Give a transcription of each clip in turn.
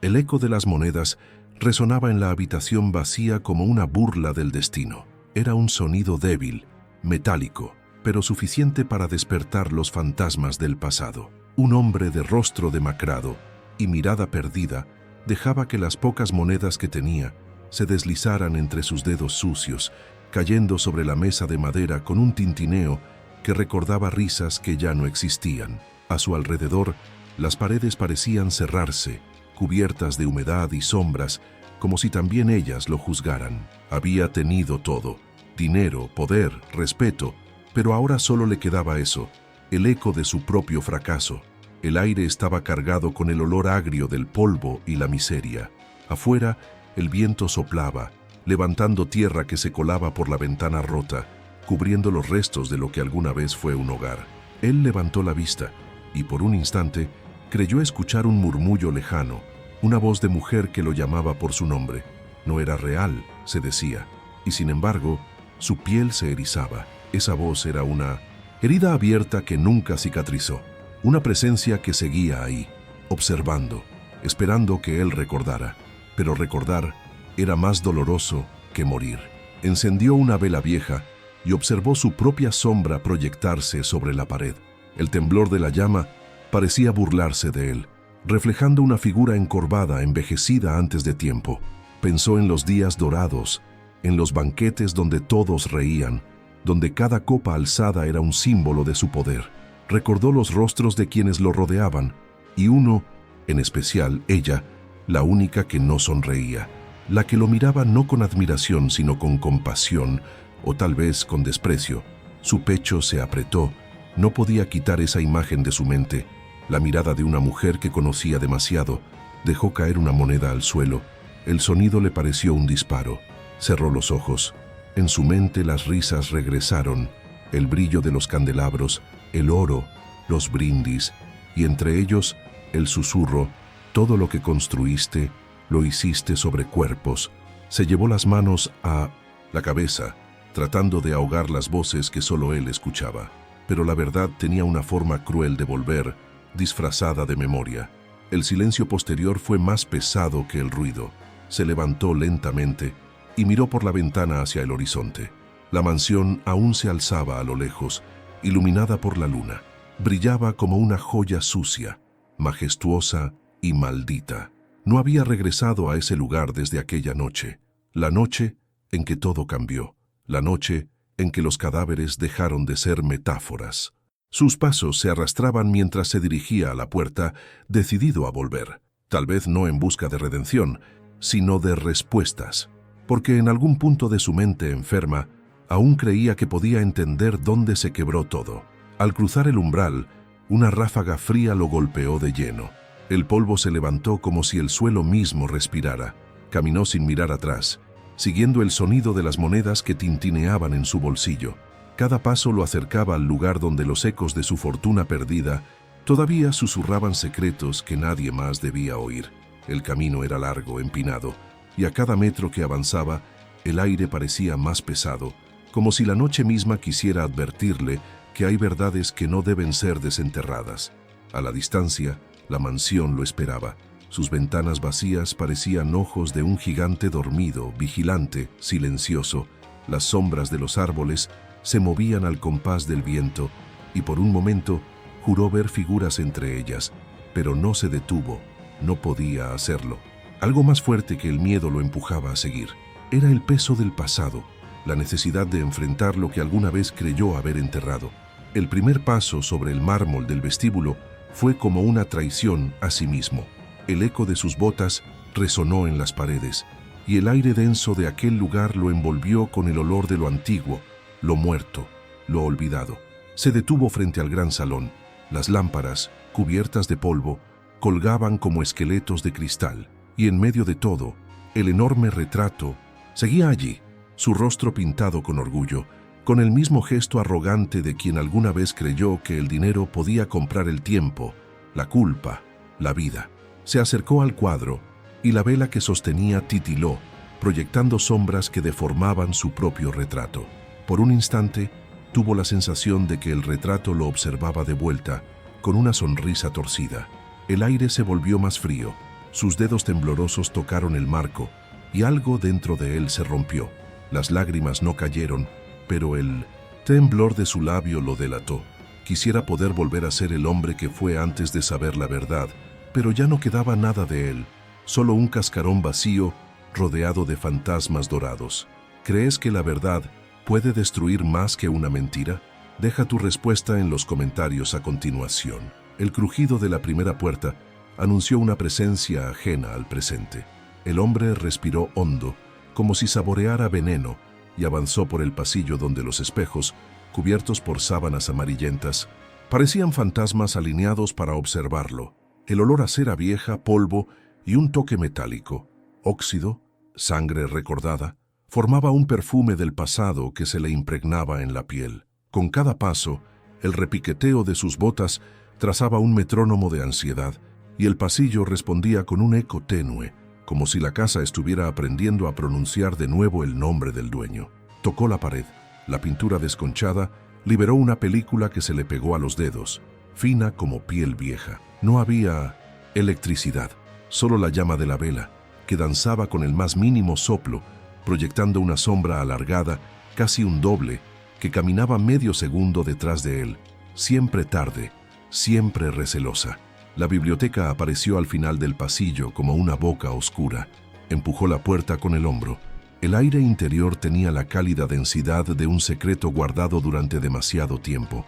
El eco de las monedas resonaba en la habitación vacía como una burla del destino. Era un sonido débil, metálico, pero suficiente para despertar los fantasmas del pasado. Un hombre de rostro demacrado y mirada perdida dejaba que las pocas monedas que tenía se deslizaran entre sus dedos sucios, cayendo sobre la mesa de madera con un tintineo que recordaba risas que ya no existían. A su alrededor, las paredes parecían cerrarse, cubiertas de humedad y sombras, como si también ellas lo juzgaran. Había tenido todo: dinero, poder, respeto, pero ahora solo le quedaba eso, el eco de su propio fracaso. El aire estaba cargado con el olor agrio del polvo y la miseria. Afuera, el viento soplaba, levantando tierra que se colaba por la ventana rota, cubriendo los restos de lo que alguna vez fue un hogar. Él levantó la vista y por un instante creyó escuchar un murmullo lejano, una voz de mujer que lo llamaba por su nombre. No era real, se decía, y sin embargo, su piel se erizaba. Esa voz era una herida abierta que nunca cicatrizó, una presencia que seguía ahí, observando, esperando que él recordara. Pero recordar era más doloroso que morir. Encendió una vela vieja y observó su propia sombra proyectarse sobre la pared. El temblor de la llama parecía burlarse de él, reflejando una figura encorvada, envejecida antes de tiempo. Pensó en los días dorados, en los banquetes donde todos reían, donde cada copa alzada era un símbolo de su poder. Recordó los rostros de quienes lo rodeaban, y uno, en especial ella, la única que no sonreía, la que lo miraba no con admiración sino con compasión, o tal vez con desprecio. Su pecho se apretó, no podía quitar esa imagen de su mente. La mirada de una mujer que conocía demasiado. Dejó caer una moneda al suelo. El sonido le pareció un disparo. Cerró los ojos. En su mente las risas regresaron, el brillo de los candelabros, el oro, los brindis, y entre ellos el susurro: todo lo que construiste, lo hiciste sobre cuerpos. Se llevó las manos a la cabeza, tratando de ahogar las voces que solo él escuchaba. Pero la verdad tenía una forma cruel de volver, disfrazada de memoria. El silencio posterior fue más pesado que el ruido. Se levantó lentamente y miró por la ventana hacia el horizonte. La mansión aún se alzaba a lo lejos, iluminada por la luna. Brillaba como una joya sucia, majestuosa y maldita. No había regresado a ese lugar desde aquella noche, la noche en que todo cambió, la noche en que los cadáveres dejaron de ser metáforas. Sus pasos se arrastraban mientras se dirigía a la puerta, decidido a volver, tal vez no en busca de redención, sino de respuestas, porque en algún punto de su mente enferma aún creía que podía entender dónde se quebró todo. Al cruzar el umbral, una ráfaga fría lo golpeó de lleno. El polvo se levantó como si el suelo mismo respirara. Caminó sin mirar atrás, siguiendo el sonido de las monedas que tintineaban en su bolsillo. Cada paso lo acercaba al lugar donde los ecos de su fortuna perdida todavía susurraban secretos que nadie más debía oír. El camino era largo, empinado, y a cada metro que avanzaba, el aire parecía más pesado, como si la noche misma quisiera advertirle que hay verdades que no deben ser desenterradas. A la distancia, la mansión lo esperaba. Sus ventanas vacías parecían ojos de un gigante dormido, vigilante, silencioso. Las sombras de los árboles se movían al compás del viento, y por un momento juró ver figuras entre ellas, pero no se detuvo, no podía hacerlo. Algo más fuerte que el miedo lo empujaba a seguir. Era el peso del pasado, la necesidad de enfrentar lo que alguna vez creyó haber enterrado. El primer paso sobre el mármol del vestíbulo fue como una traición a sí mismo. El eco de sus botas resonó en las paredes, y el aire denso de aquel lugar lo envolvió con el olor de lo antiguo, lo muerto, lo olvidado. Se detuvo frente al gran salón. Las lámparas, cubiertas de polvo, colgaban como esqueletos de cristal, y en medio de todo, el enorme retrato seguía allí, su rostro pintado con orgullo, con el mismo gesto arrogante de quien alguna vez creyó que el dinero podía comprar el tiempo, la culpa, la vida. Se acercó al cuadro, y la vela que sostenía titiló, proyectando sombras que deformaban su propio retrato. Por un instante, tuvo la sensación de que el retrato lo observaba de vuelta, con una sonrisa torcida. El aire se volvió más frío, Sus dedos temblorosos tocaron el marco y algo dentro de él se rompió. Las lágrimas no cayeron, pero el temblor de su labio lo delató. Quisiera poder volver a ser el hombre que fue antes de saber la verdad, pero ya no quedaba nada de él, solo un cascarón vacío rodeado de fantasmas dorados. ¿Crees que la verdad puede destruir más que una mentira? Deja tu respuesta en los comentarios a continuación. El crujido de la primera puerta anunció una presencia ajena al presente. El hombre respiró hondo, como si saboreara veneno, y avanzó por el pasillo donde los espejos, cubiertos por sábanas amarillentas, parecían fantasmas alineados para observarlo. El olor a cera vieja, polvo y un toque metálico, óxido, sangre recordada, formaba un perfume del pasado que se le impregnaba en la piel. Con cada paso, el repiqueteo de sus botas trazaba un metrónomo de ansiedad, y el pasillo respondía con un eco tenue, como si la casa estuviera aprendiendo a pronunciar de nuevo el nombre del dueño. Tocó la pared. La pintura desconchada liberó una película que se le pegó a los dedos, fina como piel vieja. No había electricidad, solo la llama de la vela, que danzaba con el más mínimo soplo, proyectando una sombra alargada, casi un doble, que caminaba medio segundo detrás de él, siempre tarde, siempre recelosa. La biblioteca apareció al final del pasillo como una boca oscura. Empujó la puerta con el hombro. El aire interior tenía la cálida densidad de un secreto guardado durante demasiado tiempo.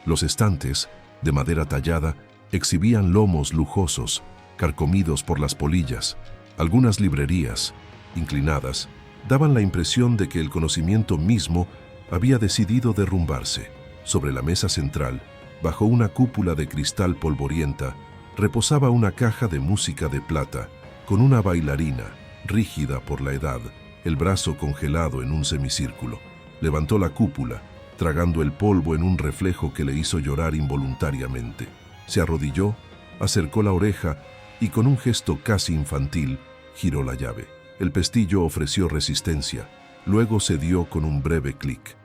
Los estantes, de madera tallada, exhibían lomos lujosos, carcomidos por las polillas. Algunas librerías, inclinadas, daban la impresión de que el conocimiento mismo había decidido derrumbarse. Sobre la mesa central, bajo una cúpula de cristal polvorienta, reposaba una caja de música de plata, con una bailarina, rígida por la edad, el brazo congelado en un semicírculo. Levantó la cúpula, tragando el polvo en un reflejo que le hizo llorar involuntariamente. Se arrodilló, acercó la oreja y con un gesto casi infantil, giró la llave. El pestillo ofreció resistencia, luego cedió con un breve clic.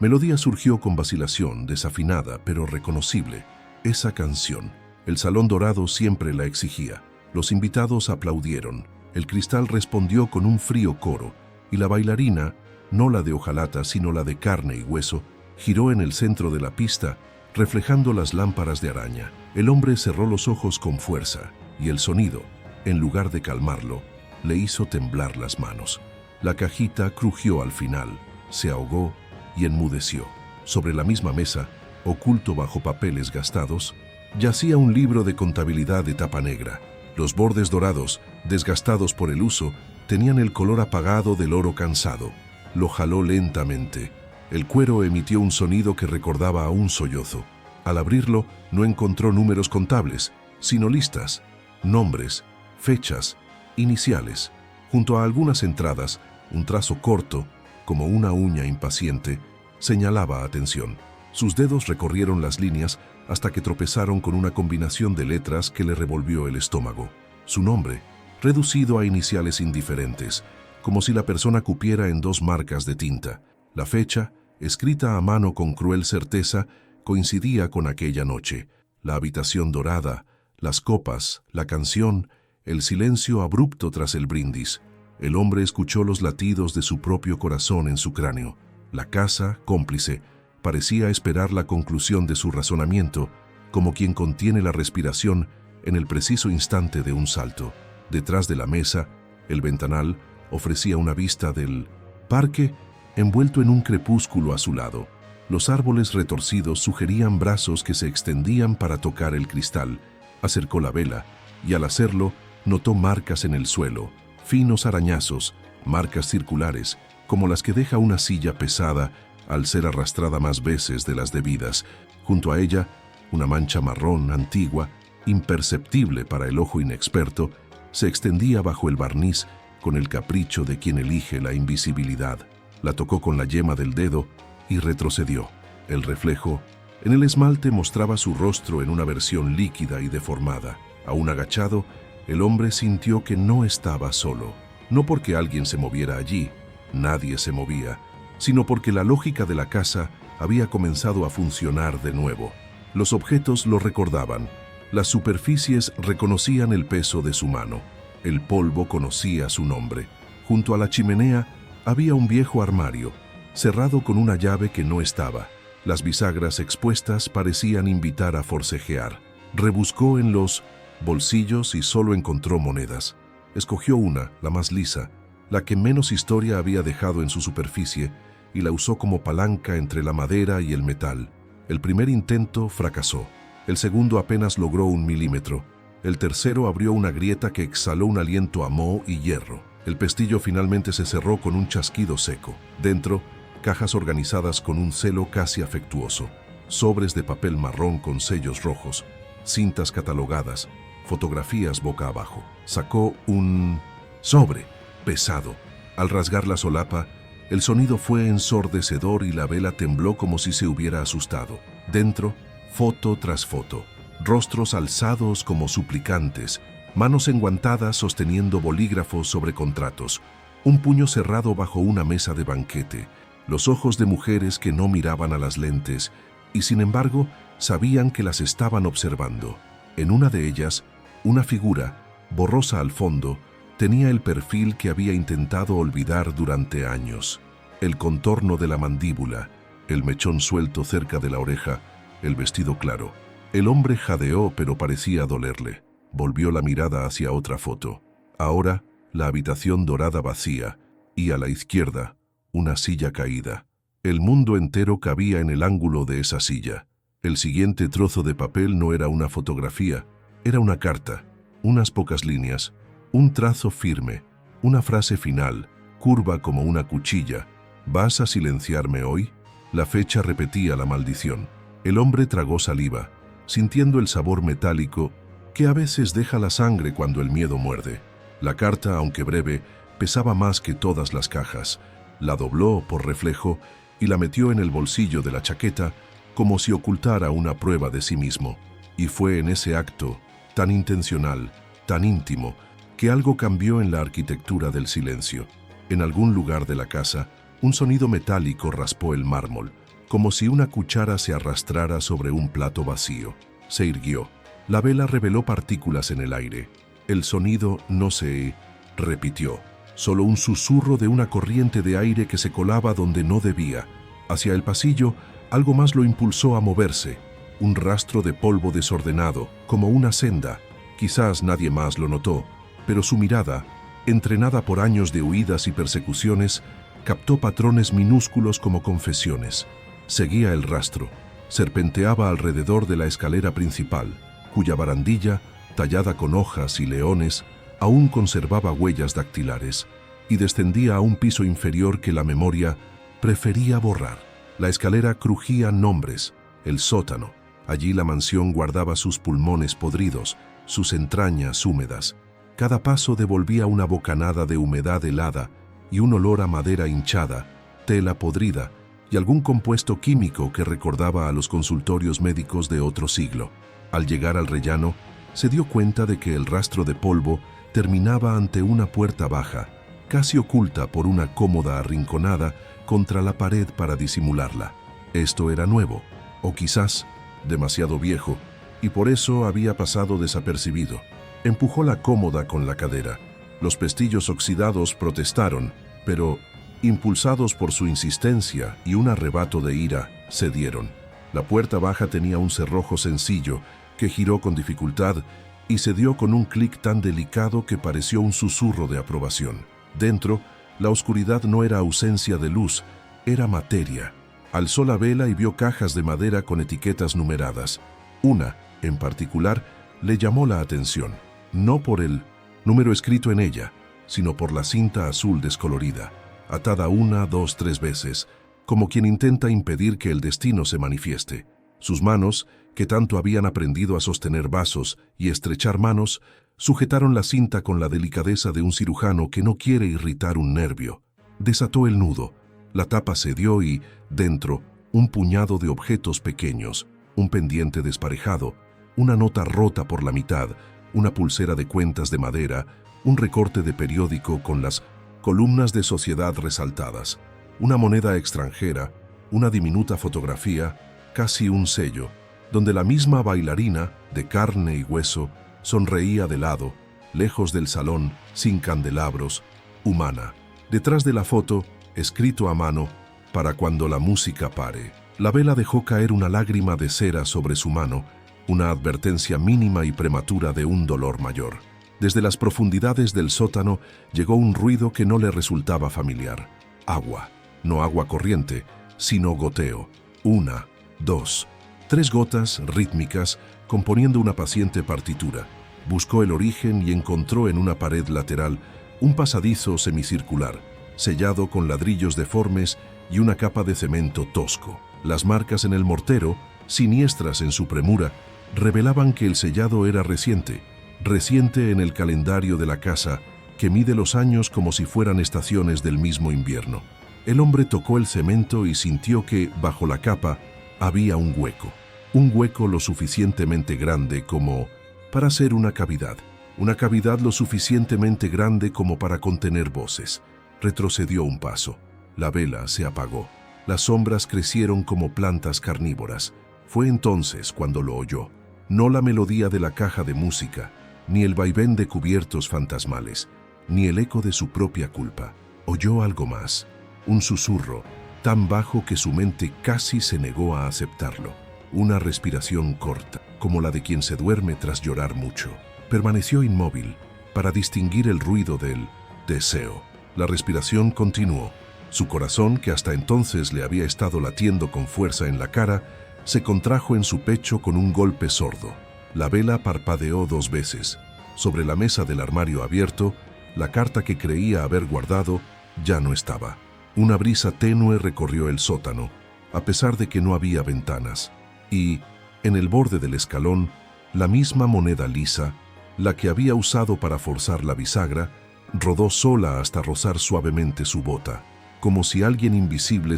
Melodía surgió con vacilación, desafinada, pero reconocible. Esa canción. El salón dorado siempre la exigía. Los invitados aplaudieron. El cristal respondió con un frío coro, y la bailarina, no la de hojalata, sino la de carne y hueso, giró en el centro de la pista, reflejando las lámparas de araña. El hombre cerró los ojos con fuerza, y el sonido, en lugar de calmarlo, le hizo temblar las manos. La cajita crujió al final, se ahogó y enmudeció. Sobre la misma mesa, oculto bajo papeles gastados, yacía un libro de contabilidad de tapa negra. Los bordes dorados, desgastados por el uso, tenían el color apagado del oro cansado. Lo jaló lentamente. El cuero emitió un sonido que recordaba a un sollozo. Al abrirlo, no encontró números contables, sino listas, nombres, fechas, iniciales. Junto a algunas entradas, un trazo corto, como una uña impaciente, señalaba atención. Sus dedos recorrieron las líneas hasta que tropezaron con una combinación de letras que le revolvió el estómago. Su nombre, reducido a iniciales indiferentes, como si la persona cupiera en dos marcas de tinta. La fecha, escrita a mano con cruel certeza, coincidía con aquella noche. La habitación dorada, las copas, la canción, el silencio abrupto tras el brindis. El hombre escuchó los latidos de su propio corazón en su cráneo. La casa, cómplice, parecía esperar la conclusión de su razonamiento, como quien contiene la respiración en el preciso instante de un salto. Detrás de la mesa, el ventanal ofrecía una vista del parque envuelto en un crepúsculo azulado. Los árboles retorcidos sugerían brazos que se extendían para tocar el cristal. Acercó la vela y al hacerlo notó marcas en el suelo, finos arañazos, marcas circulares, como las que deja una silla pesada al ser arrastrada más veces de las debidas. Junto a ella, una mancha marrón antigua, imperceptible para el ojo inexperto, se extendía bajo el barniz con el capricho de quien elige la invisibilidad. La tocó con la yema del dedo y retrocedió. El reflejo en el esmalte mostraba su rostro en una versión líquida y deformada. Aún agachado, el hombre sintió que no estaba solo. No porque alguien se moviera allí, nadie se movía, sino porque la lógica de la casa había comenzado a funcionar de nuevo. Los objetos lo recordaban, Las superficies reconocían el peso de su mano. El polvo conocía su nombre. Junto a la chimenea había un viejo armario, cerrado con una llave que no estaba. Las bisagras expuestas parecían invitar a forcejear. Rebuscó en los bolsillos y solo encontró monedas. Escogió una, la más lisa, la que menos historia había dejado en su superficie, y la usó como palanca entre la madera y el metal. El primer intento fracasó. El segundo apenas logró 1 milímetro. El tercero abrió una grieta que exhaló un aliento a moho y hierro. El pestillo finalmente se cerró con un chasquido seco. Dentro, cajas organizadas con un celo casi afectuoso, sobres de papel marrón con sellos rojos, cintas catalogadas, fotografías boca abajo. Sacó un sobre pesado. Al rasgar la solapa, el sonido fue ensordecedor y la vela tembló como si se hubiera asustado. Dentro, foto tras foto, rostros alzados como suplicantes, manos enguantadas sosteniendo bolígrafos sobre contratos, un puño cerrado bajo una mesa de banquete, los ojos de mujeres que no miraban a las lentes y sin embargo sabían que las estaban observando. En una de ellas, una figura, borrosa al fondo, tenía el perfil que había intentado olvidar durante años. El contorno de la mandíbula, el mechón suelto cerca de la oreja, el vestido claro. El hombre jadeó, pero parecía dolerle. Volvió la mirada hacia otra foto. Ahora, la habitación dorada vacía, y a la izquierda, una silla caída. El mundo entero cabía en el ángulo de esa silla. El siguiente trozo de papel no era una fotografía, era una carta, unas pocas líneas, un trazo firme, una frase final, curva como una cuchilla. ¿Vas a silenciarme hoy? La fecha repetía la maldición. El hombre tragó saliva, sintiendo el sabor metálico que a veces deja la sangre cuando el miedo muerde. La carta, aunque breve, pesaba más que todas las cajas. La dobló por reflejo y la metió en el bolsillo de la chaqueta como si ocultara una prueba de sí mismo. Y fue en ese acto, tan intencional, tan íntimo, que algo cambió en la arquitectura del silencio. En algún lugar de la casa, un sonido metálico raspó el mármol, como si una cuchara se arrastrara sobre un plato vacío. Se irguió. La vela reveló partículas en el aire. El sonido no se repitió, solo un susurro de una corriente de aire que se colaba donde no debía. Hacia el pasillo, algo más lo impulsó a moverse. Un rastro de polvo desordenado, como una senda. Quizás nadie más lo notó, pero su mirada, entrenada por años de huidas y persecuciones, captó patrones minúsculos como confesiones. Seguía el rastro, serpenteaba alrededor de la escalera principal, cuya barandilla, tallada con hojas y leones, aún conservaba huellas dactilares, y descendía a un piso inferior que la memoria prefería borrar. La escalera crujía nombres, el sótano. Allí la mansión guardaba sus pulmones podridos, sus entrañas húmedas. Cada paso devolvía una bocanada de humedad helada y un olor a madera hinchada, tela podrida y algún compuesto químico que recordaba a los consultorios médicos de otro siglo. Al llegar al rellano, se dio cuenta de que el rastro de polvo terminaba ante una puerta baja, casi oculta por una cómoda arrinconada contra la pared para disimularla. Esto era nuevo, o quizás demasiado viejo, y por eso había pasado desapercibido. Empujó la cómoda con la cadera. Los pestillos oxidados protestaron, pero, impulsados por su insistencia y un arrebato de ira, cedieron. La puerta baja tenía un cerrojo sencillo que giró con dificultad y se dio con un clic tan delicado que pareció un susurro de aprobación. Dentro, la oscuridad no era ausencia de luz, era materia. Alzó la vela y vio cajas de madera con etiquetas numeradas. Una, en particular, le llamó la atención, no por el número escrito en ella, sino por la cinta azul descolorida, atada 1, 2, 3 veces, como quien intenta impedir que el destino se manifieste. Sus manos, que tanto habían aprendido a sostener vasos y estrechar manos, sujetaron la cinta con la delicadeza de un cirujano que no quiere irritar un nervio. Desató el nudo, la tapa cedió y, dentro, un puñado de objetos pequeños, un pendiente desparejado, una nota rota por la mitad, una pulsera de cuentas de madera, un recorte de periódico con las columnas de sociedad resaltadas, una moneda extranjera, una diminuta fotografía, casi un sello, donde la misma bailarina, de carne y hueso, sonreía de lado, lejos del salón, sin candelabros, humana. Detrás de la foto, escrito a mano, para cuando la música pare. La vela dejó caer una lágrima de cera sobre su mano, una advertencia mínima y prematura de un dolor mayor. Desde las profundidades del sótano llegó un ruido que no le resultaba familiar. Agua, no agua corriente, sino goteo. 1, 2, 3 gotas rítmicas componiendo una paciente partitura. Buscó el origen y encontró en una pared lateral un pasadizo semicircular, sellado con ladrillos deformes y una capa de cemento tosco. Las marcas en el mortero, siniestras en su premura, revelaban que el sellado era reciente en el calendario de la casa, que mide los años como si fueran estaciones del mismo invierno. El hombre tocó el cemento y sintió que, bajo la capa, había un hueco lo suficientemente grande como para ser una cavidad lo suficientemente grande como para contener voces. Retrocedió un paso. La vela se apagó. Las sombras crecieron como plantas carnívoras. Fue entonces cuando lo oyó. No la melodía de la caja de música, ni el vaivén de cubiertos fantasmales, ni el eco de su propia culpa. Oyó algo más, un susurro, tan bajo que su mente casi se negó a aceptarlo. Una respiración corta, como la de quien se duerme tras llorar mucho. Permaneció inmóvil para distinguir el ruido del deseo. La respiración continuó. Su corazón, que hasta entonces le había estado latiendo con fuerza en la cara, se contrajo en su pecho con un golpe sordo. La vela parpadeó 2 veces. Sobre la mesa del armario abierto, la carta que creía haber guardado ya no estaba. Una brisa tenue recorrió el sótano, a pesar de que no había ventanas. Y, en el borde del escalón, la misma moneda lisa, la que había usado para forzar la bisagra, rodó sola hasta rozar suavemente su bota, como si alguien invisible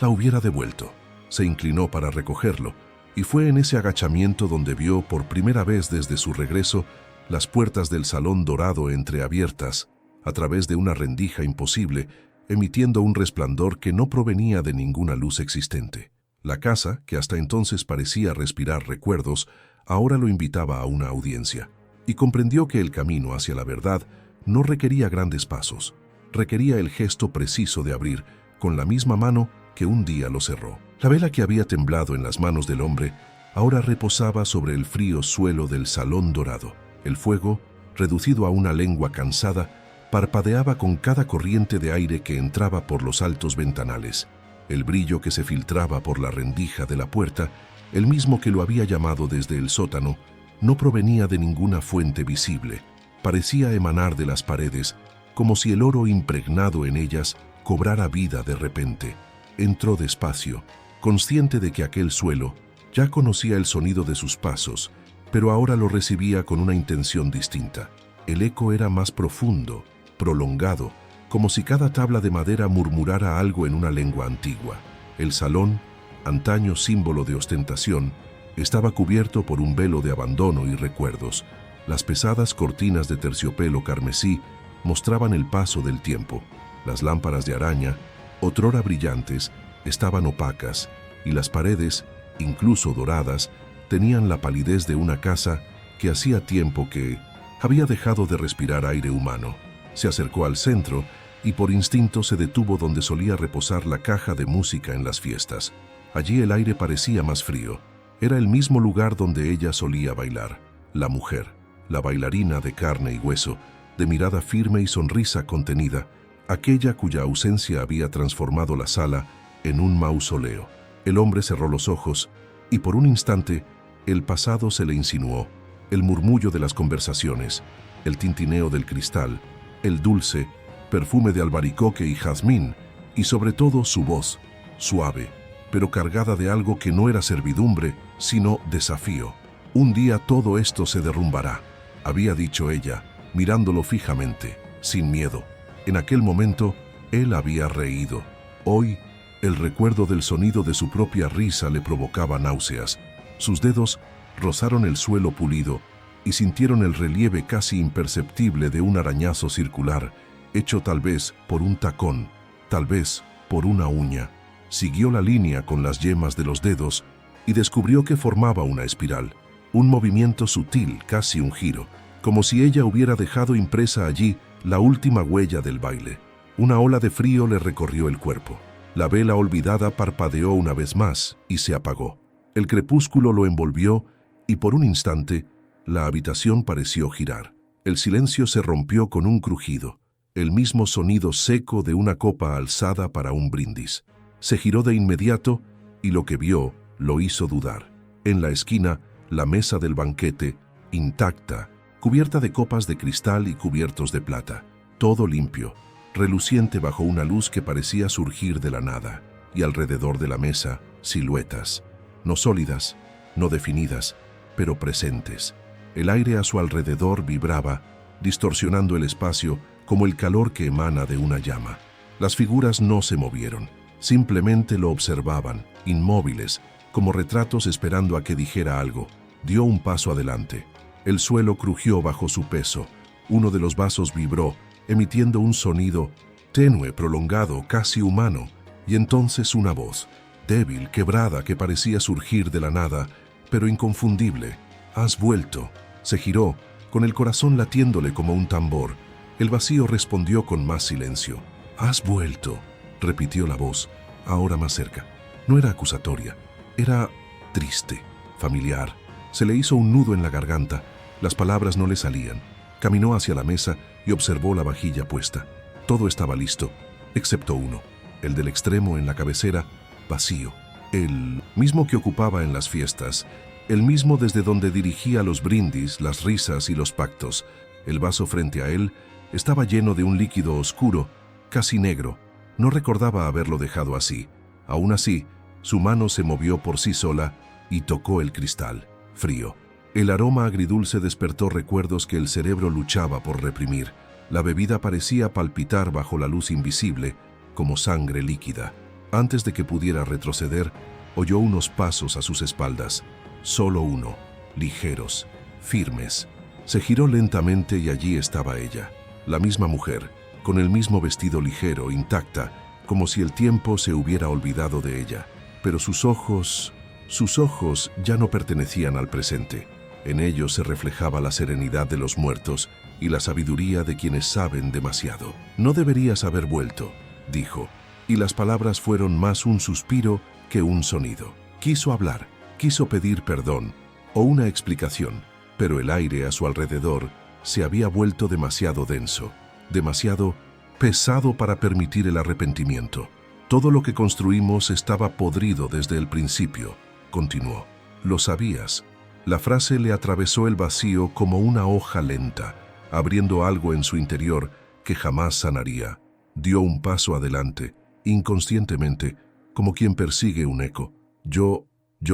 la hubiera devuelto. Se inclinó para recogerlo, y fue en ese agachamiento donde vio por primera vez desde su regreso las puertas del salón dorado entreabiertas, a través de una rendija imposible, emitiendo un resplandor que no provenía de ninguna luz existente. La casa, que hasta entonces parecía respirar recuerdos, ahora lo invitaba a una audiencia, y comprendió que el camino hacia la verdad no requería grandes pasos, requería el gesto preciso de abrir, con la misma mano que un día lo cerró. La vela que había temblado en las manos del hombre ahora reposaba sobre el frío suelo del salón dorado. El fuego, reducido a una lengua cansada, parpadeaba con cada corriente de aire que entraba por los altos ventanales. El brillo que se filtraba por la rendija de la puerta, el mismo que lo había llamado desde el sótano, no provenía de ninguna fuente visible. Parecía emanar de las paredes, como si el oro impregnado en ellas cobrara vida de repente. Entró despacio, consciente de que aquel suelo ya conocía el sonido de sus pasos, pero ahora lo recibía con una intención distinta. El eco era más profundo, prolongado, como si cada tabla de madera murmurara algo en una lengua antigua. El salón, antaño símbolo de ostentación, estaba cubierto por un velo de abandono y recuerdos. Las pesadas cortinas de terciopelo carmesí mostraban el paso del tiempo. Las lámparas de araña, otrora brillantes, estaban opacas, y las paredes, incluso doradas, tenían la palidez de una casa que hacía tiempo que había dejado de respirar aire humano. Se acercó al centro y por instinto se detuvo donde solía reposar la caja de música en las fiestas. Allí el aire parecía más frío. Era el mismo lugar donde ella solía bailar. La mujer, la bailarina de carne y hueso, de mirada firme y sonrisa contenida, aquella cuya ausencia había transformado la sala en un mausoleo. El hombre cerró los ojos y por un instante el pasado se le insinuó, el murmullo de las conversaciones, el tintineo del cristal, el dulce perfume de albaricoque y jazmín, y sobre todo su voz, suave, pero cargada de algo que no era servidumbre, sino desafío. Un día todo esto se derrumbará, había dicho ella, mirándolo fijamente, sin miedo. En aquel momento, él había reído. Hoy, el recuerdo del sonido de su propia risa le provocaba náuseas. Sus dedos rozaron el suelo pulido y sintieron el relieve casi imperceptible de un arañazo circular, hecho tal vez por un tacón, tal vez por una uña. Siguió la línea con las yemas de los dedos y descubrió que formaba una espiral, un movimiento sutil, casi un giro, como si ella hubiera dejado impresa allí la última huella del baile. Una ola de frío le recorrió el cuerpo. La vela olvidada parpadeó una vez más y se apagó. El crepúsculo lo envolvió y por un instante la habitación pareció girar. El silencio se rompió con un crujido, el mismo sonido seco de una copa alzada para un brindis. Se giró de inmediato y lo que vio lo hizo dudar. En la esquina, la mesa del banquete, intacta, cubierta de copas de cristal y cubiertos de plata, todo limpio, reluciente bajo una luz que parecía surgir de la nada, y alrededor de la mesa, siluetas, no sólidas, no definidas, pero presentes. El aire a su alrededor vibraba, distorsionando el espacio como el calor que emana de una llama. Las figuras no se movieron, simplemente lo observaban, inmóviles, como retratos esperando a que dijera algo. Dio un paso adelante. El suelo crujió bajo su peso. Uno de los vasos vibró, emitiendo un sonido tenue, prolongado, casi humano, y entonces una voz, débil, quebrada, que parecía surgir de la nada, pero inconfundible. «Has vuelto». Se giró, con el corazón latiéndole como un tambor. El vacío respondió con más silencio. «Has vuelto», repitió la voz, ahora más cerca. No era acusatoria, era triste, familiar. Se le hizo un nudo en la garganta. Las palabras no le salían. Caminó hacia la mesa y observó la vajilla puesta. Todo estaba listo, excepto uno, el del extremo en la cabecera, vacío. El mismo que ocupaba en las fiestas, el mismo desde donde dirigía los brindis, las risas y los pactos. El vaso frente a él estaba lleno de un líquido oscuro, casi negro. No recordaba haberlo dejado así. Aún así, su mano se movió por sí sola y tocó el cristal, frío. El aroma agridulce despertó recuerdos que el cerebro luchaba por reprimir. La bebida parecía palpitar bajo la luz invisible, como sangre líquida. Antes de que pudiera retroceder, oyó unos pasos a sus espaldas. Solo uno, ligeros, firmes. Se giró lentamente y allí estaba ella, la misma mujer, con el mismo vestido ligero, intacta, como si el tiempo se hubiera olvidado de ella. Pero sus ojos ya no pertenecían al presente. En ellos se reflejaba la serenidad de los muertos y la sabiduría de quienes saben demasiado. «No deberías haber vuelto», dijo, y las palabras fueron más un suspiro que un sonido. Quiso hablar, quiso pedir perdón o una explicación, pero el aire a su alrededor se había vuelto demasiado denso, demasiado pesado para permitir el arrepentimiento. «Todo lo que construimos estaba podrido desde el principio», continuó. «Lo sabías». La frase le atravesó el vacío como una hoja lenta, abriendo algo en su interior que jamás sanaría. Dio un paso adelante, inconscientemente, como quien persigue un eco. Yo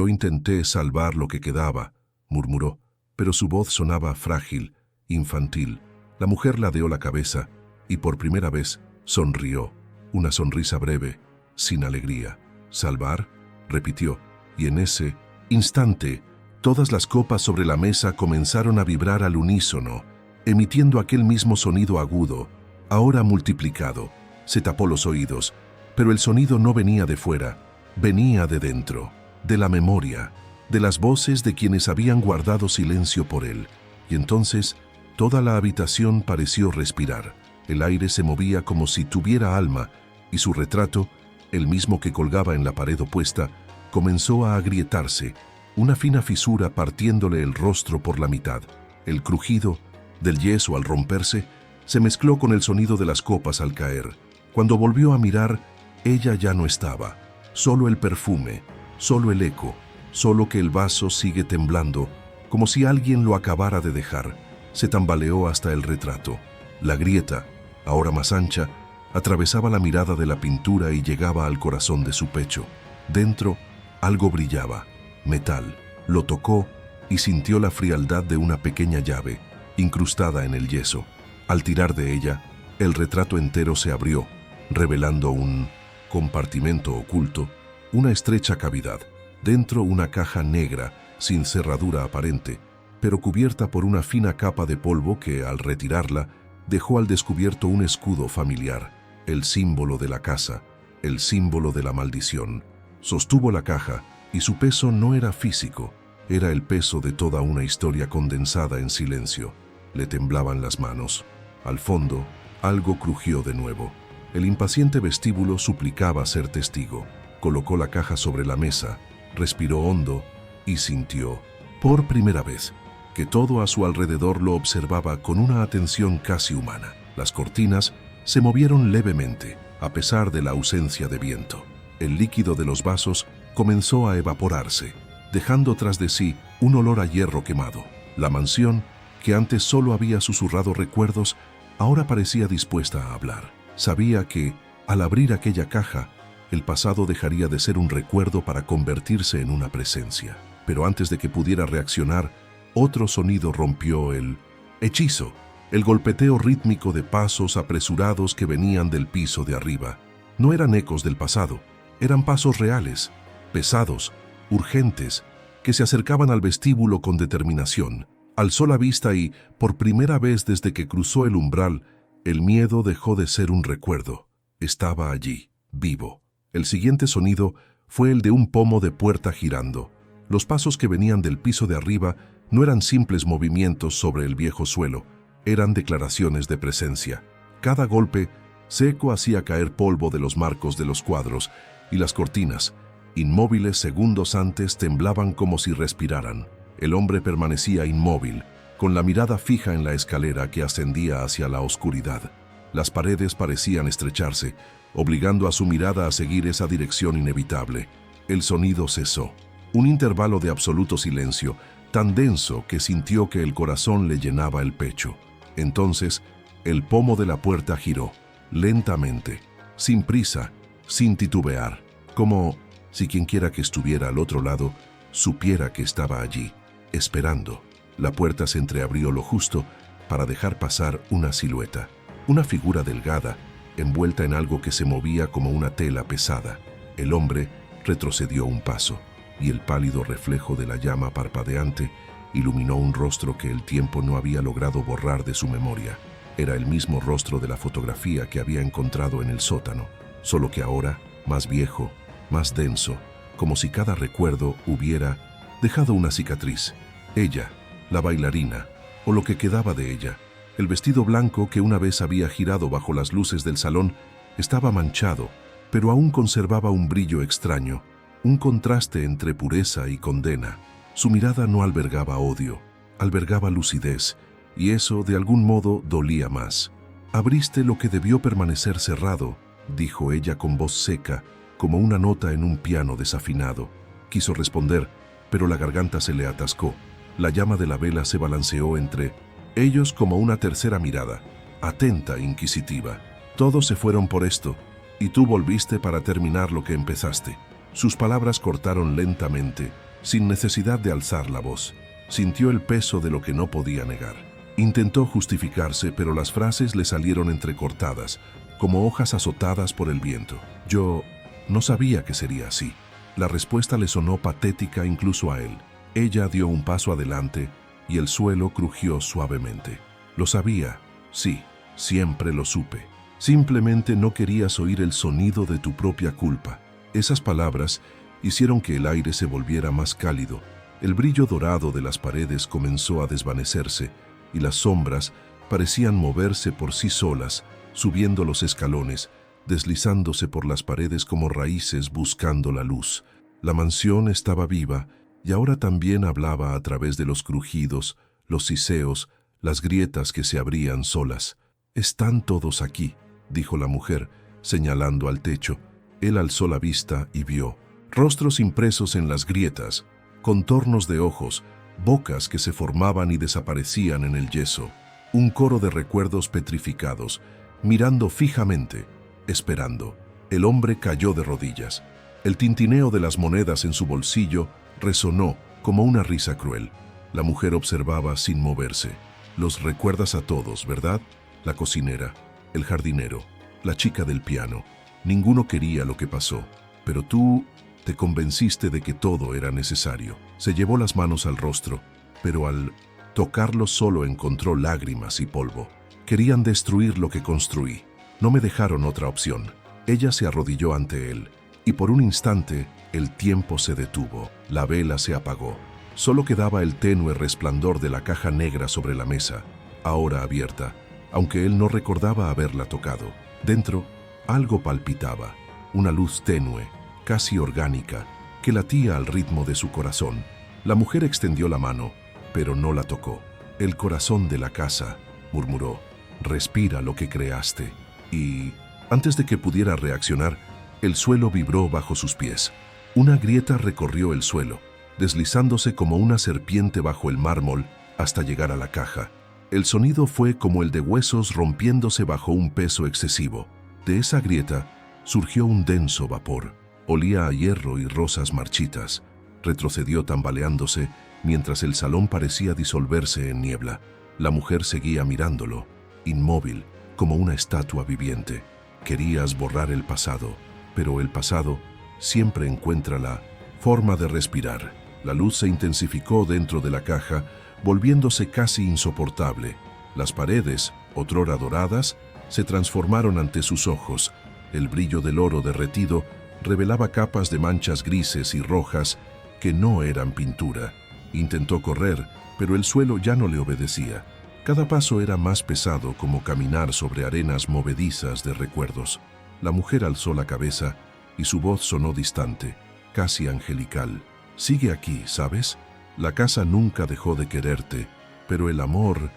intenté salvar lo que quedaba», murmuró, pero su voz sonaba frágil, infantil. La mujer ladeó la cabeza y por primera vez sonrió, una sonrisa breve, sin alegría. «¿Salvar?», repitió, y en ese instante todas las copas sobre la mesa comenzaron a vibrar al unísono, emitiendo aquel mismo sonido agudo, ahora multiplicado. Se tapó los oídos, pero el sonido no venía de fuera, venía de dentro, de la memoria, de las voces de quienes habían guardado silencio por él. Y entonces toda la habitación pareció respirar. El aire se movía como si tuviera alma, y su retrato, el mismo que colgaba en la pared opuesta, comenzó a agrietarse, una fina fisura partiéndole el rostro por la mitad. El crujido del yeso al romperse se mezcló con el sonido de las copas al caer. Cuando volvió a mirar, ella ya no estaba. Solo el perfume, solo el eco, solo que el vaso sigue temblando, como si alguien lo acabara de dejar. Se tambaleó hasta el retrato. La grieta, ahora más ancha, atravesaba la mirada de la pintura y llegaba al corazón de su pecho. Dentro, algo brillaba. Metal. Lo tocó y sintió la frialdad de una pequeña llave, incrustada en el yeso. Al tirar de ella, el retrato entero se abrió, revelando un compartimento oculto, una estrecha cavidad. Dentro una caja negra, sin cerradura aparente, pero cubierta por una fina capa de polvo que, al retirarla, dejó al descubierto un escudo familiar, el símbolo de la casa, el símbolo de la maldición. Sostuvo la caja Y su peso no era físico, era el peso de toda una historia condensada en silencio. Le temblaban las manos. Al fondo, algo crujió de nuevo. El impaciente vestíbulo suplicaba ser testigo. Colocó la caja sobre la mesa, respiró hondo y sintió, por primera vez, que todo a su alrededor lo observaba con una atención casi humana. Las cortinas se movieron levemente, a pesar de la ausencia de viento. El líquido de los vasos comenzó a evaporarse, dejando tras de sí un olor a hierro quemado. La mansión, que antes solo había susurrado recuerdos, ahora parecía dispuesta a hablar. Sabía que, al abrir aquella caja, el pasado dejaría de ser un recuerdo para convertirse en una presencia. Pero antes de que pudiera reaccionar, otro sonido rompió el hechizo, el golpeteo rítmico de pasos apresurados que venían del piso de arriba. No eran ecos del pasado, eran pasos reales, pesados, urgentes, que se acercaban al vestíbulo con determinación. Alzó la vista y, por primera vez desde que cruzó el umbral, el miedo dejó de ser un recuerdo. Estaba allí, vivo. El siguiente sonido fue el de un pomo de puerta girando. Los pasos que venían del piso de arriba no eran simples movimientos sobre el viejo suelo, eran declaraciones de presencia. Cada golpe seco hacía caer polvo de los marcos de los cuadros, y las cortinas, inmóviles segundos antes, temblaban como si respiraran. El hombre permanecía inmóvil, con la mirada fija en la escalera que ascendía hacia la oscuridad. Las paredes parecían estrecharse, obligando a su mirada a seguir esa dirección inevitable. El sonido cesó. Un intervalo de absoluto silencio, tan denso que sintió que el corazón le llenaba el pecho. Entonces, el pomo de la puerta giró, lentamente, sin prisa, sin titubear, como si quienquiera que estuviera al otro lado supiera que estaba allí, esperando. La puerta se entreabrió lo justo para dejar pasar una silueta, una figura delgada, envuelta en algo que se movía como una tela pesada. El hombre retrocedió un paso, y el pálido reflejo de la llama parpadeante iluminó un rostro que el tiempo no había logrado borrar de su memoria. Era el mismo rostro de la fotografía que había encontrado en el sótano, solo que ahora más viejo, más denso, como si cada recuerdo hubiera dejado una cicatriz. Ella, la bailarina, o lo que quedaba de ella. El vestido blanco que una vez había girado bajo las luces del salón estaba manchado, pero aún conservaba un brillo extraño, un contraste entre pureza y condena. Su mirada no albergaba odio, albergaba lucidez, y eso de algún modo dolía más. «Abriste lo que debió permanecer cerrado», dijo ella con voz seca, como una nota en un piano desafinado. Quiso responder, pero la garganta se le atascó. La llama de la vela se balanceó entre ellos como una tercera mirada, atenta, inquisitiva. «Todos se fueron por esto, y tú volviste para terminar lo que empezaste». Sus palabras cortaron lentamente, sin necesidad de alzar la voz. Sintió el peso de lo que no podía negar. Intentó justificarse, pero las frases le salieron entrecortadas, como hojas azotadas por el viento. «Yo no sabía que sería así». La respuesta le sonó patética incluso a él. Ella dio un paso adelante y el suelo crujió suavemente. «Lo sabía, sí, siempre lo supe. Simplemente no querías oír el sonido de tu propia culpa». Esas palabras hicieron que el aire se volviera más cálido. El brillo dorado de las paredes comenzó a desvanecerse y las sombras parecían moverse por sí solas, subiendo los escalones, deslizándose por las paredes como raíces buscando la luz. La mansión estaba viva y ahora también hablaba a través de los crujidos, los siseos, las grietas que se abrían solas. «Están todos aquí», dijo la mujer, señalando al techo. Él alzó la vista y vio rostros impresos en las grietas, contornos de ojos, bocas que se formaban y desaparecían en el yeso. Un coro de recuerdos petrificados, mirando fijamente, esperando. El hombre cayó de rodillas. El tintineo de las monedas en su bolsillo resonó como una risa cruel. La mujer observaba sin moverse. «Los recuerdas a todos, ¿verdad? La cocinera, el jardinero, la chica del piano. Ninguno quería lo que pasó, pero tú te convenciste de que todo era necesario». Se llevó las manos al rostro, pero al tocarlo solo encontró lágrimas y polvo. «Querían destruir lo que construí. No me dejaron otra opción». Ella se arrodilló ante él, y por un instante el tiempo se detuvo, la vela se apagó. Solo quedaba el tenue resplandor de la caja negra sobre la mesa, ahora abierta, aunque él no recordaba haberla tocado. Dentro, algo palpitaba, una luz tenue, casi orgánica, que latía al ritmo de su corazón. La mujer extendió la mano, pero no la tocó. «El corazón de la casa», murmuró, «respira lo que creaste». Y, antes de que pudiera reaccionar, el suelo vibró bajo sus pies. Una grieta recorrió el suelo, deslizándose como una serpiente bajo el mármol hasta llegar a la caja. El sonido fue como el de huesos rompiéndose bajo un peso excesivo. De esa grieta surgió un denso vapor. Olía a hierro y rosas marchitas. Retrocedió tambaleándose mientras el salón parecía disolverse en niebla. La mujer seguía mirándolo, inmóvil, como una estatua viviente. Querías borrar el pasado, pero el pasado siempre encuentra la forma de respirar. La luz se intensificó dentro de la caja, volviéndose casi insoportable. Las paredes, otrora doradas, se transformaron ante sus ojos. El brillo del oro derretido revelaba capas de manchas grises y rojas que no eran pintura. Intentó correr, pero el suelo ya no le obedecía. Cada paso era más pesado, como caminar sobre arenas movedizas de recuerdos. La mujer alzó la cabeza y su voz sonó distante, casi angelical. «Sigue aquí, ¿sabes? La casa nunca dejó de quererte, pero el amor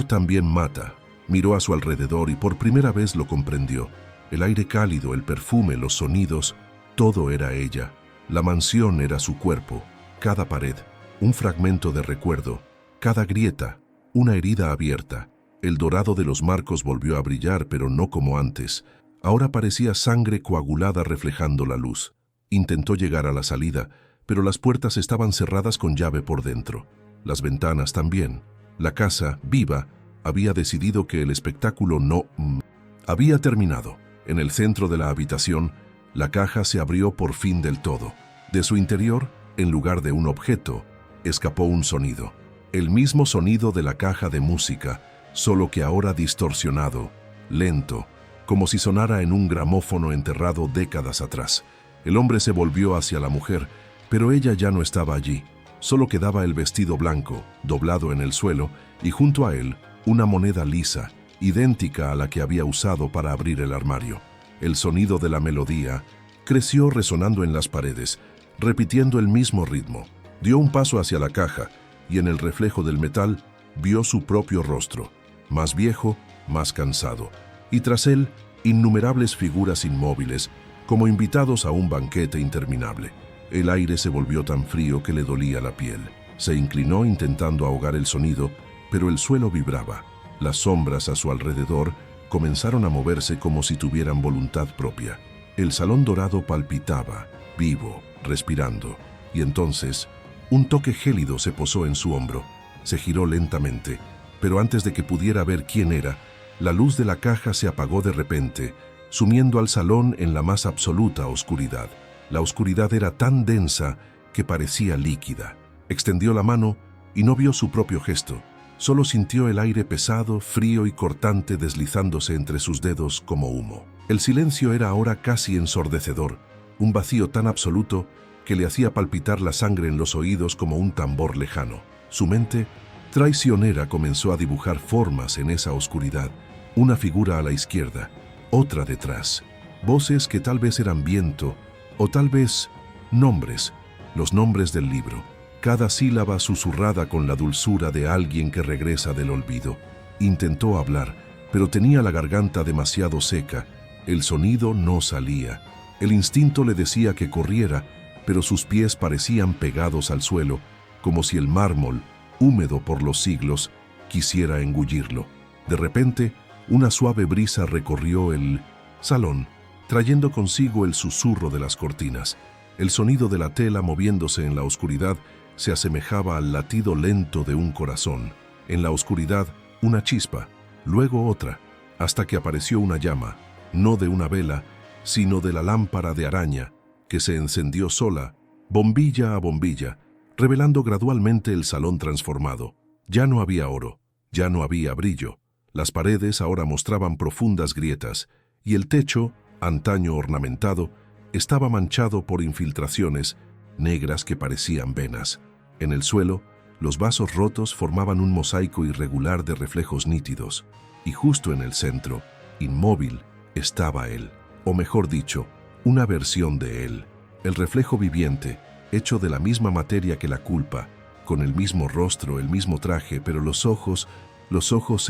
también mata». Miró a su alrededor y por primera vez lo comprendió. El aire cálido, el perfume, los sonidos, todo era ella. La mansión era su cuerpo, cada pared, un fragmento de recuerdo, cada grieta, una herida abierta. El dorado de los marcos volvió a brillar, pero no como antes. Ahora parecía sangre coagulada reflejando la luz. Intentó llegar a la salida, pero las puertas estaban cerradas con llave por dentro. Las ventanas también. La casa, viva, había decidido que el espectáculo no había terminado. En el centro de la habitación, la caja se abrió por fin del todo. De su interior, en lugar de un objeto, escapó un sonido. El mismo sonido de la caja de música, solo que ahora distorsionado, lento, como si sonara en un gramófono enterrado décadas atrás. El hombre se volvió hacia la mujer, pero ella ya no estaba allí. Solo quedaba el vestido blanco, doblado en el suelo, y junto a él, una moneda lisa, idéntica a la que había usado para abrir el armario. El sonido de la melodía creció resonando en las paredes, repitiendo el mismo ritmo. Dio un paso hacia la caja, y en el reflejo del metal vio su propio rostro, más viejo, más cansado, y tras él, innumerables figuras inmóviles, como invitados a un banquete interminable. El aire se volvió tan frío que le dolía la piel. Se inclinó intentando ahogar el sonido, pero el suelo vibraba. Las sombras a su alrededor comenzaron a moverse como si tuvieran voluntad propia. El salón dorado palpitaba, vivo, respirando, y entonces un toque gélido se posó en su hombro. Se giró lentamente, pero antes de que pudiera ver quién era, la luz de la caja se apagó de repente, sumiendo al salón en la más absoluta oscuridad. La oscuridad era tan densa que parecía líquida. Extendió la mano y no vio su propio gesto. Solo sintió el aire pesado, frío y cortante deslizándose entre sus dedos como humo. El silencio era ahora casi ensordecedor, un vacío tan absoluto que le hacía palpitar la sangre en los oídos como un tambor lejano. Su mente, traicionera, comenzó a dibujar formas en esa oscuridad. Una figura a la izquierda, otra detrás. Voces que tal vez eran viento, o tal vez nombres, los nombres del libro. Cada sílaba susurrada con la dulzura de alguien que regresa del olvido. Intentó hablar, pero tenía la garganta demasiado seca. El sonido no salía. El instinto le decía que corriera, pero sus pies parecían pegados al suelo, como si el mármol, húmedo por los siglos, quisiera engullirlo. De repente, una suave brisa recorrió el salón, trayendo consigo el susurro de las cortinas. El sonido de la tela moviéndose en la oscuridad se asemejaba al latido lento de un corazón. En la oscuridad, una chispa, luego otra, hasta que apareció una llama, no de una vela, sino de la lámpara de araña, que se encendió sola, bombilla a bombilla, revelando gradualmente el salón transformado. Ya no había oro, ya no había brillo. Las paredes ahora mostraban profundas grietas, y el techo, antaño ornamentado, estaba manchado por infiltraciones negras que parecían venas. En el suelo, los vasos rotos formaban un mosaico irregular de reflejos nítidos, y justo en el centro, inmóvil, estaba él, o mejor dicho, una versión de él, el reflejo viviente, hecho de la misma materia que la culpa, con el mismo rostro, el mismo traje, pero los ojos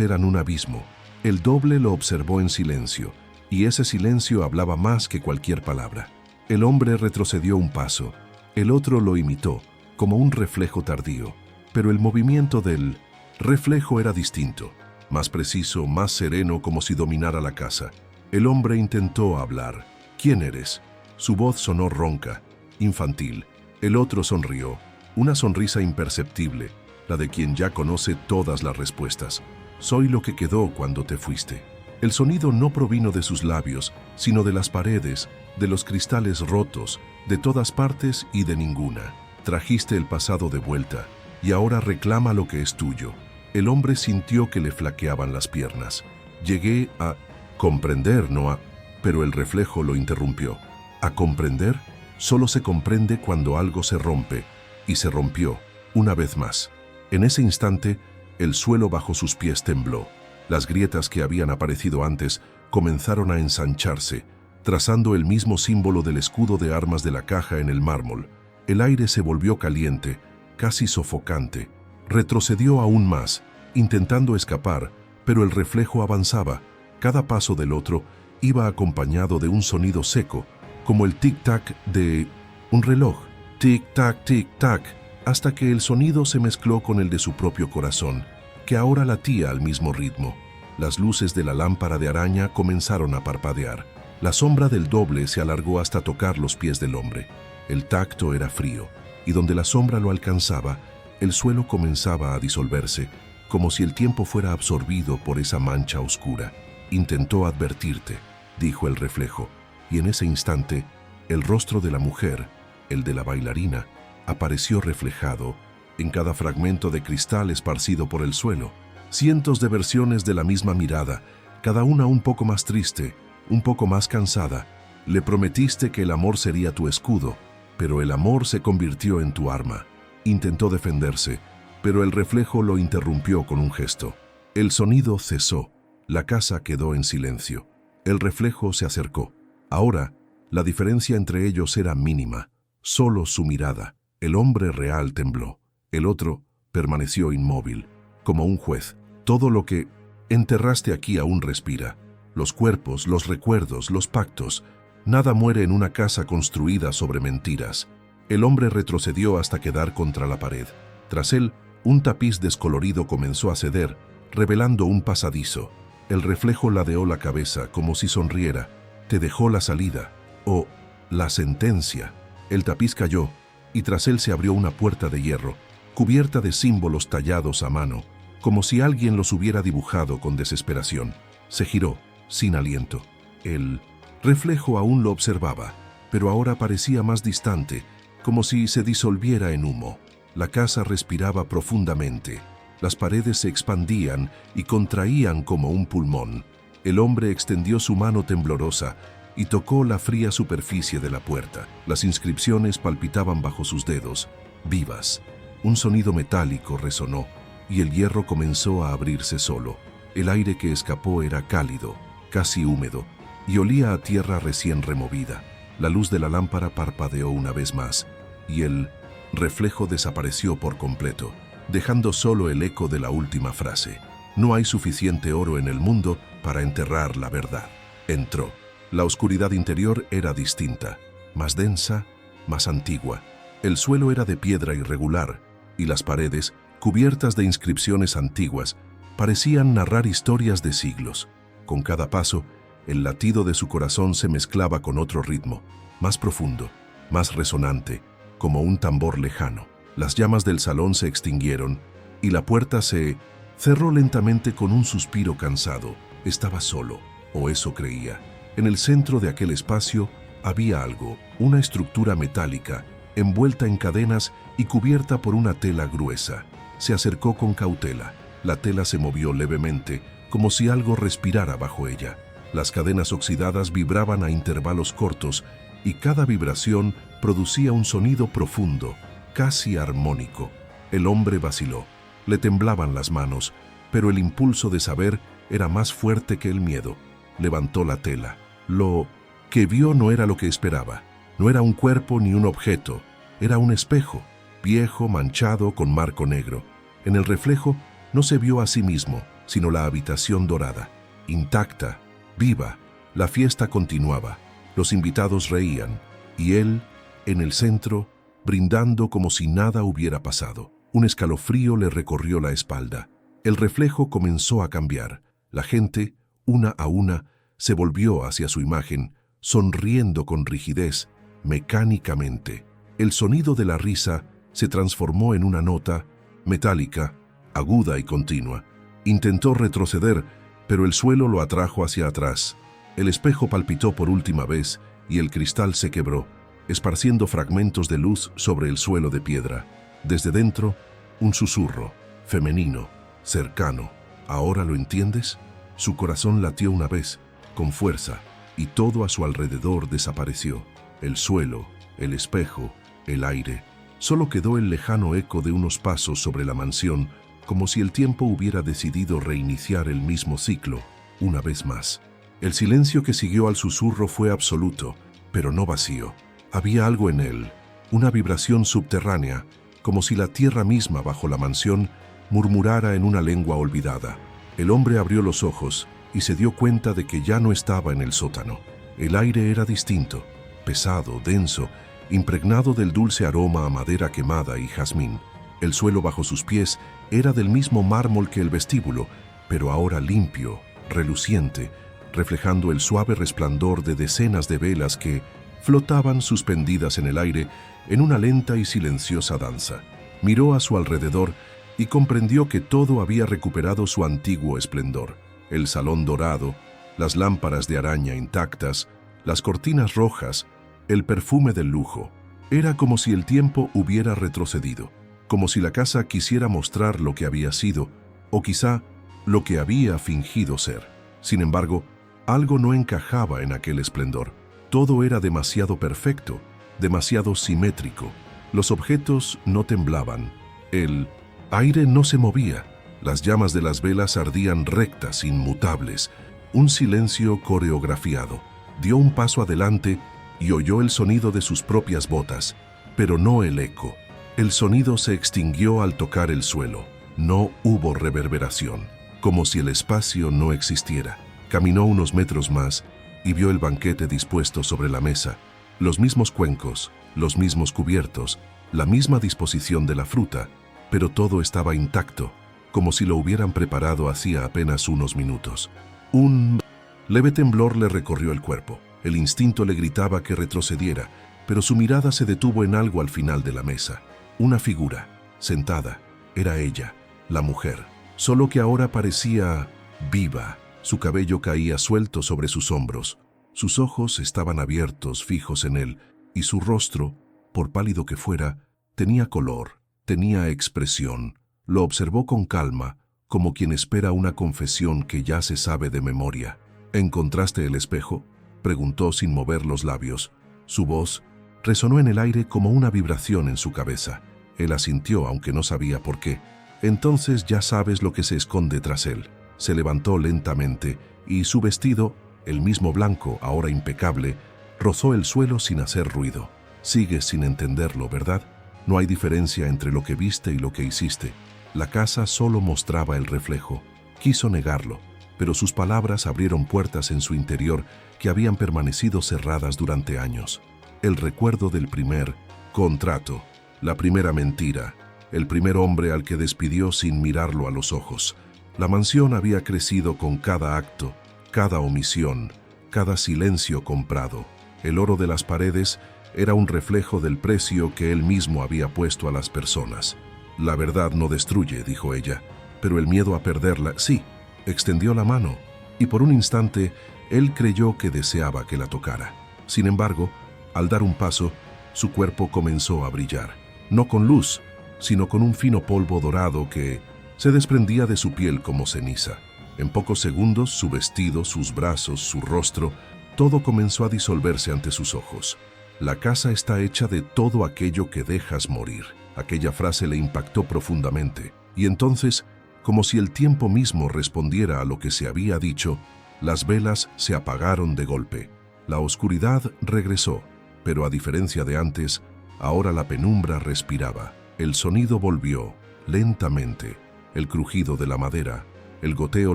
eran un abismo. El doble lo observó en silencio, y ese silencio hablaba más que cualquier palabra. El hombre retrocedió un paso, el otro lo imitó, como un reflejo tardío, pero el movimiento del reflejo era distinto, más preciso, más sereno, como si dominara la casa. El hombre intentó hablar. ¿Quién eres? Su voz sonó ronca, infantil. El otro sonrió, una sonrisa imperceptible, la de quien ya conoce todas las respuestas. Soy lo que quedó cuando te fuiste. El sonido no provino de sus labios, sino de las paredes, de los cristales rotos, de todas partes y de ninguna. Trajiste el pasado de vuelta, y ahora reclama lo que es tuyo. El hombre sintió que le flaqueaban las piernas. Llegué a comprender, no a... Pero el reflejo lo interrumpió. ¿A comprender? Solo se comprende cuando algo se rompe, y se rompió, una vez más. En ese instante, el suelo bajo sus pies tembló. Las grietas que habían aparecido antes comenzaron a ensancharse, trazando el mismo símbolo del escudo de armas de la caja en el mármol. El aire se volvió caliente, casi sofocante. Retrocedió aún más, intentando escapar, pero el reflejo avanzaba. Cada paso del otro iba acompañado de un sonido seco, como el tic-tac de un reloj. Tic-tac, tic-tac, hasta que el sonido se mezcló con el de su propio corazón, que ahora latía al mismo ritmo. Las luces de la lámpara de araña comenzaron a parpadear. La sombra del doble se alargó hasta tocar los pies del hombre. El tacto era frío, y donde la sombra lo alcanzaba, el suelo comenzaba a disolverse, como si el tiempo fuera absorbido por esa mancha oscura. Intentó advertirte, dijo el reflejo, y en ese instante, el rostro de la mujer, el de la bailarina, apareció reflejado en cada fragmento de cristal esparcido por el suelo. Cientos de versiones de la misma mirada, cada una un poco más triste, un poco más cansada. Le prometiste que el amor sería tu escudo, pero el amor se convirtió en tu arma. Intentó defenderse, pero el reflejo lo interrumpió con un gesto. El sonido cesó. La casa quedó en silencio. El reflejo se acercó. Ahora, la diferencia entre ellos era mínima. Solo su mirada. El hombre real tembló. El otro permaneció inmóvil, como un juez. Todo lo que enterraste aquí aún respira. Los cuerpos, los recuerdos, los pactos. Nada muere en una casa construida sobre mentiras. El hombre retrocedió hasta quedar contra la pared. Tras él, un tapiz descolorido comenzó a ceder, revelando un pasadizo. El reflejo ladeó la cabeza como si sonriera. Te dejó la salida, o la sentencia. El tapiz cayó, y tras él se abrió una puerta de hierro, cubierta de símbolos tallados a mano, como si alguien los hubiera dibujado con desesperación. Se giró, sin aliento. El reflejo aún lo observaba, pero ahora parecía más distante, como si se disolviera en humo. La casa respiraba profundamente. Las paredes se expandían y contraían como un pulmón. El hombre extendió su mano temblorosa y tocó la fría superficie de la puerta. Las inscripciones palpitaban bajo sus dedos, vivas. Un sonido metálico resonó, y el hierro comenzó a abrirse solo. El aire que escapó era cálido, casi húmedo, y olía a tierra recién removida. La luz de la lámpara parpadeó una vez más, y el reflejo desapareció por completo, dejando solo el eco de la última frase. No hay suficiente oro en el mundo para enterrar la verdad. Entró. La oscuridad interior era distinta, más densa, más antigua. El suelo era de piedra irregular, y las paredes, cubiertas de inscripciones antiguas, parecían narrar historias de siglos. Con cada paso, el latido de su corazón se mezclaba con otro ritmo, más profundo, más resonante, como un tambor lejano. Las llamas del salón se extinguieron, y la puerta se cerró lentamente con un suspiro cansado. Estaba solo, o eso creía. En el centro de aquel espacio había algo, una estructura metálica, envuelta en cadenas y cubierta por una tela gruesa. Se acercó con cautela. La tela se movió levemente, como si algo respirara bajo ella. Las cadenas oxidadas vibraban a intervalos cortos, y cada vibración producía un sonido profundo, casi armónico. El hombre vaciló, le temblaban las manos, pero el impulso de saber era más fuerte que el miedo. Levantó la tela. Lo que vio no era lo que esperaba. No era un cuerpo ni un objeto, era un espejo, viejo, manchado, con marco negro. En el reflejo no se vio a sí mismo, sino la habitación dorada, intacta, viva. La fiesta continuaba, los invitados reían, y él, en el centro, brindando como si nada hubiera pasado. Un escalofrío le recorrió la espalda. El reflejo comenzó a cambiar. La gente, una a una, se volvió hacia su imagen, sonriendo con rigidez, mecánicamente. El sonido de la risa se transformó en una nota metálica, aguda y continua. Intentó retroceder, pero el suelo lo atrajo hacia atrás. El espejo palpitó por última vez y el cristal se quebró, esparciendo fragmentos de luz sobre el suelo de piedra. Desde dentro, un susurro, femenino, cercano. ¿Ahora lo entiendes? Su corazón latió una vez, con fuerza, y todo a su alrededor desapareció. El suelo, el espejo, el aire. Solo quedó el lejano eco de unos pasos sobre la mansión, como si el tiempo hubiera decidido reiniciar el mismo ciclo, una vez más. El silencio que siguió al susurro fue absoluto, pero no vacío. Había algo en él, una vibración subterránea, como si la tierra misma bajo la mansión murmurara en una lengua olvidada. El hombre abrió los ojos y se dio cuenta de que ya no estaba en el sótano. El aire era distinto, pesado, denso, impregnado del dulce aroma a madera quemada y jazmín. El suelo bajo sus pies era del mismo mármol que el vestíbulo, pero ahora limpio, reluciente, reflejando el suave resplandor de decenas de velas que flotaban suspendidas en el aire en una lenta y silenciosa danza. Miró a su alrededor y comprendió que todo había recuperado su antiguo esplendor. El salón dorado, las lámparas de araña intactas, las cortinas rojas, el perfume del lujo. Era como si el tiempo hubiera retrocedido, como si la casa quisiera mostrar lo que había sido, o quizá lo que había fingido ser. Sin embargo, algo no encajaba en aquel esplendor. Todo era demasiado perfecto, demasiado simétrico. Los objetos no temblaban. El aire no se movía. Las llamas de las velas ardían rectas, inmutables. Un silencio coreografiado. Dio un paso adelante y oyó el sonido de sus propias botas, pero no el eco. El sonido se extinguió al tocar el suelo. No hubo reverberación, como si el espacio no existiera. Caminó unos metros más y vio el banquete dispuesto sobre la mesa. Los mismos cuencos, los mismos cubiertos, la misma disposición de la fruta, pero todo estaba intacto, como si lo hubieran preparado hacía apenas unos minutos. Un leve temblor le recorrió el cuerpo. El instinto le gritaba que retrocediera, pero su mirada se detuvo en algo al final de la mesa. Una figura, sentada. Era ella, la mujer, solo que ahora parecía viva. Su cabello caía suelto sobre sus hombros. Sus ojos estaban abiertos, fijos en él, y su rostro, por pálido que fuera, tenía color, tenía expresión. Lo observó con calma, como quien espera una confesión que ya se sabe de memoria. ¿Encontraste el espejo?, preguntó sin mover los labios. Su voz resonó en el aire como una vibración en su cabeza. Él asintió, aunque no sabía por qué. Entonces ya sabes lo que se esconde tras él. Se levantó lentamente y su vestido, el mismo blanco, ahora impecable, rozó el suelo sin hacer ruido. Sigues sin entenderlo, ¿verdad? No hay diferencia entre lo que viste y lo que hiciste. La casa solo mostraba el reflejo. Quiso negarlo, pero sus palabras abrieron puertas en su interior que habían permanecido cerradas durante años. El recuerdo del primer contrato, la primera mentira, el primer hombre al que despidió sin mirarlo a los ojos. La mansión había crecido con cada acto, cada omisión, cada silencio comprado. El oro de las paredes era un reflejo del precio que él mismo había puesto a las personas. La verdad no destruye, dijo ella, pero el miedo a perderla, sí. Extendió la mano, y por un instante él creyó que deseaba que la tocara. Sin embargo, al dar un paso, su cuerpo comenzó a brillar, no con luz, sino con un fino polvo dorado que se desprendía de su piel como ceniza. En pocos segundos, su vestido, sus brazos, su rostro, Todo comenzó a disolverse ante sus ojos. La casa está hecha de todo aquello que dejas morir. Aquella frase le impactó profundamente, y entonces, como si el tiempo mismo respondiera a lo que se había dicho, las velas se apagaron de golpe. La oscuridad regresó, pero a diferencia de antes, ahora la penumbra respiraba. El sonido volvió, lentamente, el crujido de la madera, el goteo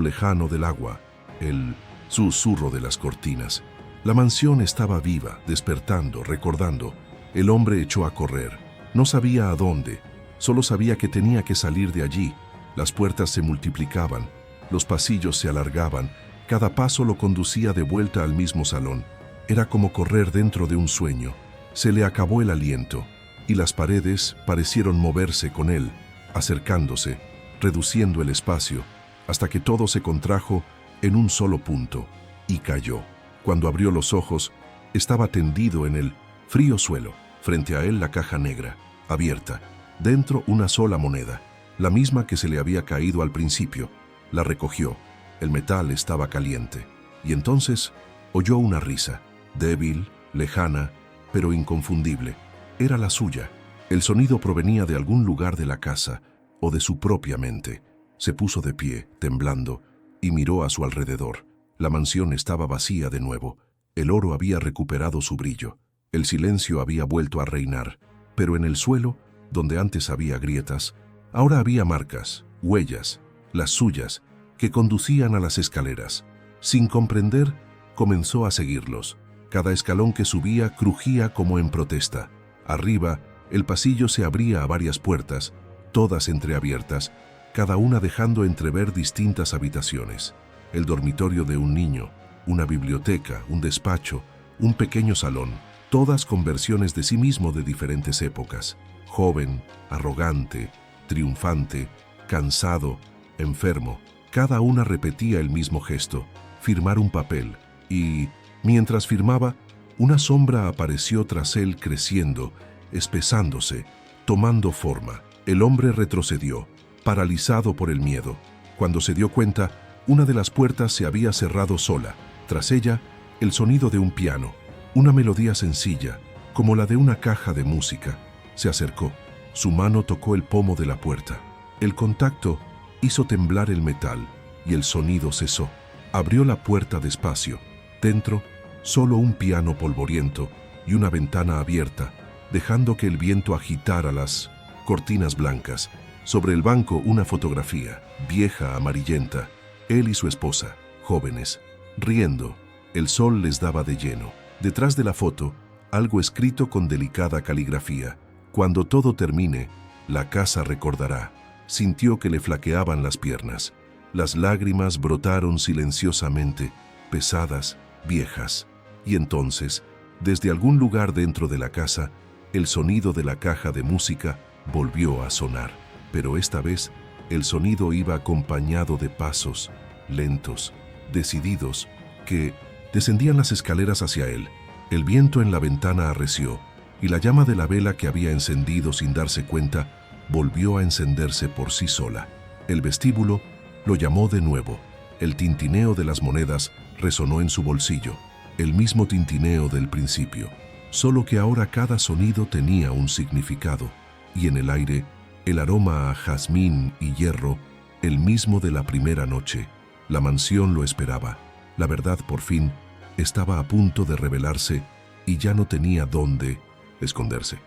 lejano del agua, el susurro de las cortinas. La mansión estaba viva, despertando, recordando. El hombre echó a correr. No sabía a dónde, solo sabía que tenía que salir de allí. Las puertas se multiplicaban, los pasillos se alargaban, cada paso lo conducía de vuelta al mismo salón. Era como correr dentro de un sueño. Se le acabó el aliento, y las paredes parecieron moverse con él, acercándose, reduciendo el espacio, hasta que todo se contrajo en un solo punto, y cayó. Cuando abrió los ojos, estaba tendido en el frío suelo, frente a él la caja negra, abierta, dentro una sola moneda, la misma que se le había caído al principio. La recogió, el metal estaba caliente, y entonces oyó una risa, débil, lejana, pero inconfundible. Era la suya. El sonido provenía de algún lugar de la casa o de su propia mente. Se puso de pie, temblando, y miró a su alrededor. La mansión estaba vacía de nuevo. El oro había recuperado su brillo. El silencio había vuelto a reinar. Pero en el suelo, donde antes había grietas, ahora había marcas, huellas, las suyas, que conducían a las escaleras. Sin comprender, comenzó a seguirlos. Cada escalón que subía crujía como en protesta. Arriba, el pasillo se abría a varias puertas, todas entreabiertas, cada una dejando entrever distintas habitaciones. El dormitorio de un niño, una biblioteca, un despacho, un pequeño salón, todas con versiones de sí mismo de diferentes épocas. Joven, arrogante, triunfante, cansado, enfermo. Cada una repetía el mismo gesto, firmar un papel, y, mientras firmaba, una sombra apareció tras él creciendo, espesándose, tomando forma. El hombre retrocedió, paralizado por el miedo. Cuando se dio cuenta, una de las puertas se había cerrado sola. Tras ella, el sonido de un piano, una melodía sencilla, como la de una caja de música. Se acercó. Su mano tocó el pomo de la puerta. El contacto hizo temblar el metal y el sonido cesó. Abrió la puerta despacio. Dentro, solo un piano polvoriento y una ventana abierta, dejando que el viento agitara las cortinas blancas. Sobre el banco una fotografía, vieja, amarillenta, él y su esposa, jóvenes, riendo. El sol les daba de lleno. Detrás de la foto, algo escrito con delicada caligrafía. Cuando todo termine, la casa recordará. Sintió que le flaqueaban las piernas. Las lágrimas brotaron silenciosamente, pesadas, viejas. Y entonces, desde algún lugar dentro de la casa, el sonido de la caja de música volvió a sonar. Pero esta vez, el sonido iba acompañado de pasos, lentos, decididos, que descendían las escaleras hacia él. El viento en la ventana arreció, y la llama de la vela que había encendido sin darse cuenta, volvió a encenderse por sí sola. El vestíbulo lo llamó de nuevo. El tintineo de las monedas resonó en su bolsillo, el mismo tintineo del principio, solo que ahora cada sonido tenía un significado, y en el aire, el aroma a jazmín y hierro, el mismo de la primera noche. La mansión lo esperaba. La verdad, por fin, estaba a punto de revelarse y ya no tenía dónde esconderse.